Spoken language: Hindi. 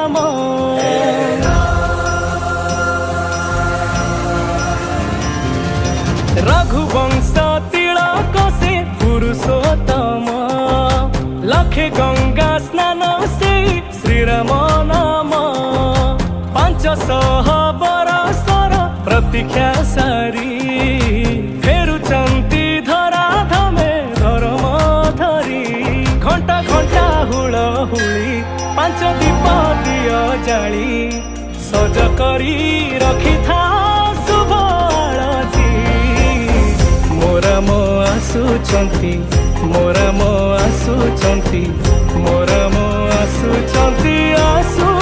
राम रघुवंश तिलक से पुरुषोत्तम लखे गंगा स्नान से श्रीराम नाम 500 बरसर प्रतीक्षा सारी फेरुचंती धरा धमे धर्म धरी घंटा घंटा हुलहुली 5 दीप दियो जाली सज करी रखी था शुभ आळती मोरा मो आसुचंती मोरा मो आसुचंती मोरा मो आसुचंती आसु